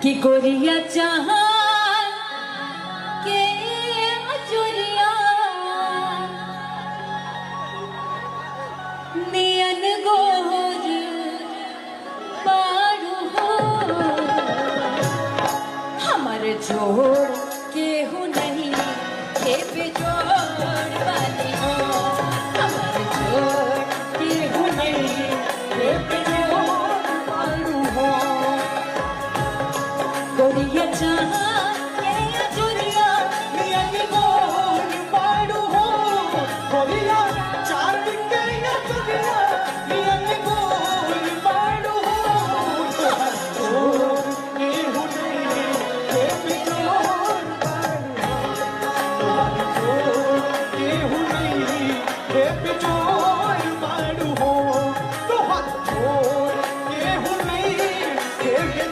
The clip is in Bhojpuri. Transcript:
कि गोरिया चाहन के अजुरिया नियन गोर बारू हो हमर जोड़ केहू नहीं के बेजोड़ वाली हो हमर जोड़ केहू नहीं के बेजोड़ वाली हो गोरिया चाहन